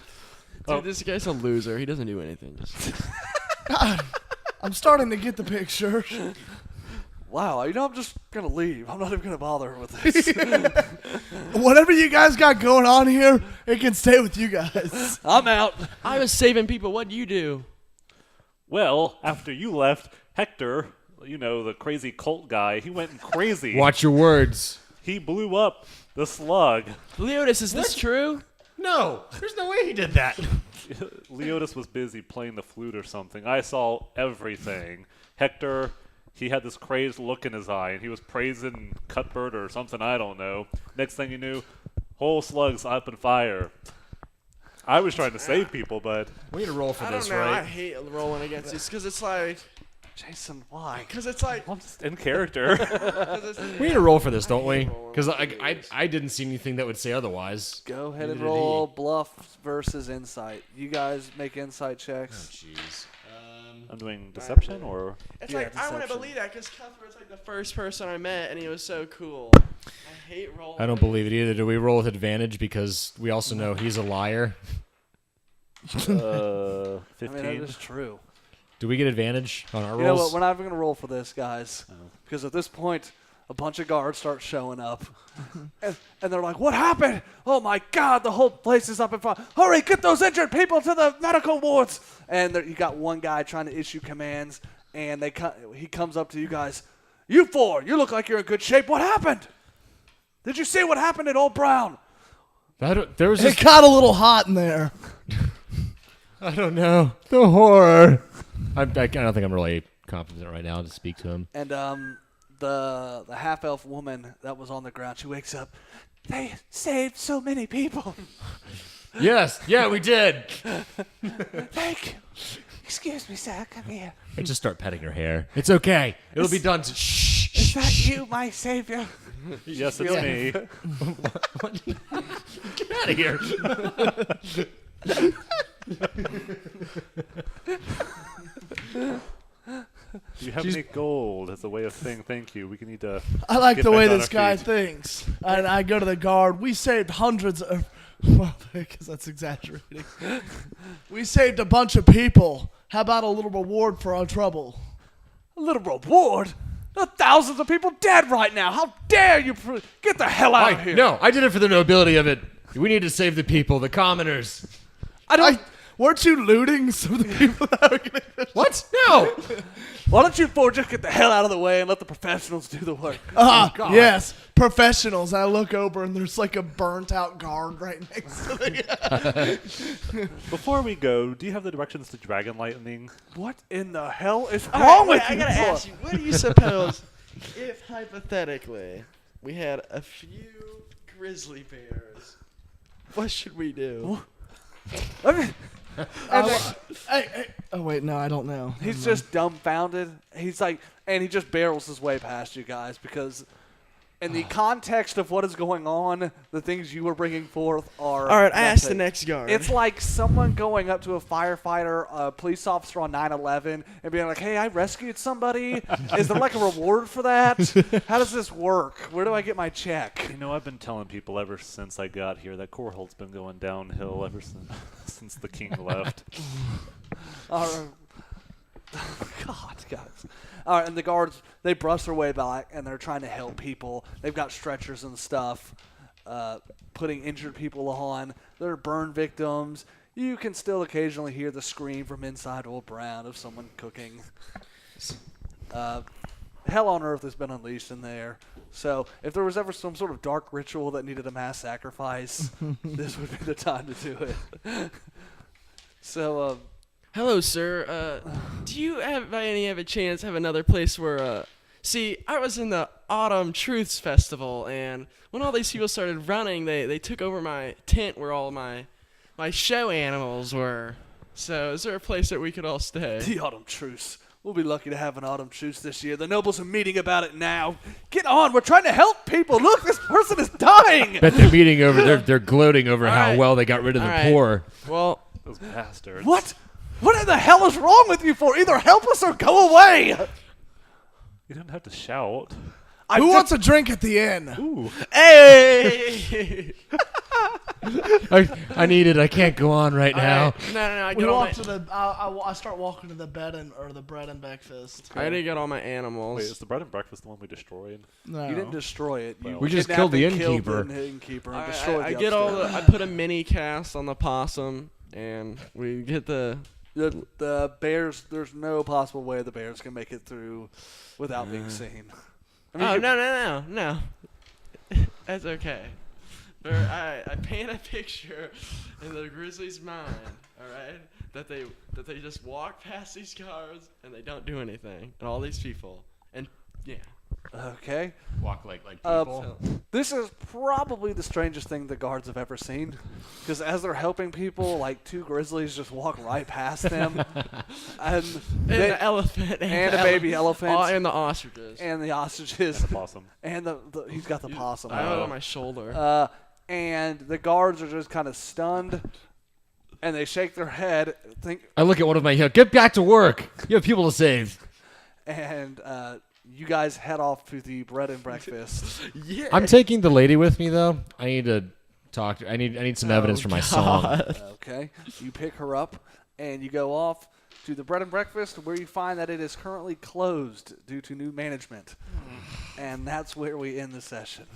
Oh. this guy's a loser. He doesn't do anything. Just God, I'm starting to get the picture. Wow, I'm just gonna leave. I'm not even gonna bother with this. Whatever you guys got going on here, it can stay with you guys. I'm out. I was saving people. What'd you do? Well, after you left, Hector, the crazy cult guy, he went crazy. Watch your words. He blew up the slug. Leotis, is this true? No, there's no way he did that. Leotis was busy playing the flute or something. I saw everything. Hector, he had this crazed look in his eye, and he was praising Cuthbert or something, I don't know. Next thing you knew, whole slug's up in fire. I was trying to save people, but We need to roll for I this, don't know. I right? hate rolling against these because it's like, Jason, why? I'm just in character. We need to roll for this, don't we? rolling Because with I didn't see anything that would say otherwise. Go ahead and Neither did roll bluff versus insight. You guys make insight checks. Jeez. I'm doing deception or... It's Yeah, like I want to deception. believe that because Cuthbert's like the first person I met, and he was so cool. I hate rolling. I don't believe it either. Do we roll with advantage because we also know he's a liar? 15. I mean, that is true. Do we get advantage on our You know what? rolls? We're not even going to roll for this, guys. Because at this point, a bunch of guards start showing up. and they're like, what happened? Oh, my God, the whole place is up in fire. Hurry, get those injured people to the medical wards. And you got one guy trying to issue commands, and he comes up to you guys. You four, you look like you're in good shape. What happened? Did you see what happened at Old Brown? There was It just, got a little hot in there. I don't know. The horror. I don't think I'm really confident right now to speak to him. And the half-elf woman that was on the ground, she wakes up. They saved so many people. Yes. Yeah, we did. Thank you. Excuse me, sir. Come here. I just start petting her hair. It's okay. It'll be done. Shh. Is that you, my savior? Yes, it's me. Get out of here. Do you have any gold as a way of saying thank you? We can need to... I like Get the back way on this our guy feet. thinks. And I go to the guard. We saved hundreds of... Well, because that's exaggerating. We saved a bunch of people. How about a little reward for our trouble? A little reward? There are thousands of people dead right now. How dare you? Get the hell out of here. No, I did it for the nobility of it. We need to save the people, the commoners. I don't. Weren't you looting some of the people that were going to... What? No. Why don't you four just get the hell out of the way and let the professionals do the work? Yes, professionals. I look over and there's like a burnt out guard right next to the... Before we go, do you have the directions to Dragon Lightning? What in the hell is All wrong right, with wait, I you? gotta ask you, what do you suppose if hypothetically we had a few grizzly bears? What should we do? I mean, Hey. Oh, wait, no, I don't know. he's just dumbfounded. He's like, and he just barrels his way past you guys because, in the context of what is going on, the things you were bringing forth are. All right, I asked the nothing. next guard. It's like someone going up to a firefighter, a police officer on 9/11, and being like, "Hey, I rescued somebody. Is there like a reward for that? How does this work? Where do I get my check?" You know, I've been telling people ever since I got here that Korholt's been going downhill ever since the king left. God, guys. All right, and the guards, they brush their way back, and they're trying to help people. They've got stretchers and stuff, putting injured people on. They're burn victims. You can still occasionally hear the scream from inside Old Brown of someone cooking. Hell on earth has been unleashed in there. So if there was ever some sort of dark ritual that needed a mass sacrifice, this would be the time to do it. So, Hello, sir. Do you have, by any chance, have another place where See, I was in the Autumn Truths Festival, and when all these people started running, they took over my tent where all my show animals were. So, is there a place that we could all stay? The autumn truce. We'll be lucky to have an autumn truce this year. The nobles are meeting about it now. Get on. We're trying to help people. Look, this person is dying. Bet they're meeting over. They're gloating over how right. well they got rid of the All right. poor. Well, Those bastards. What? What in the hell is wrong with you for? Either help us or go away. You don't have to shout. Who wants a drink at the inn? Ooh. hey! I need it. I can't go on right All now. right. No, I We get all walk my, to the. I start walking to the bed or the bread and breakfast. I already got all my animals. Wait, is the bread and breakfast the one we destroyed? No. You didn't destroy it. You We just kidnapped killed the and innkeeper. the innkeeper and I destroyed the get all upstairs. the. I put a mini cast on the possum, and we get the. The bears. There's no possible way the bears can make it through without being seen. I mean, Oh you- no! That's okay. I paint a picture in the grizzly's mind. All right, that they just walk past these cars and they don't do anything, and all these people, and yeah. Okay. Walk like Uh, people. This is probably the strangest thing the guards have ever seen, because as they're helping people, like two grizzlies just walk right past them, and And they- the elephant and the a baby elephant, and the ostriches. and the ostriches, And a possum. and the he's got the possum. I have it Oh. on my shoulder. And the guards are just kind of stunned, and they shake their head, I look at one of my. Get back to work. You have people to save. and you guys head off to the bread and breakfast. Yeah. I'm taking the lady with me though. I need to talk. I need some evidence for my song. Okay, you pick her up, and you go off to the bread and breakfast, where you find that it is currently closed due to new management, and that's where we end the session.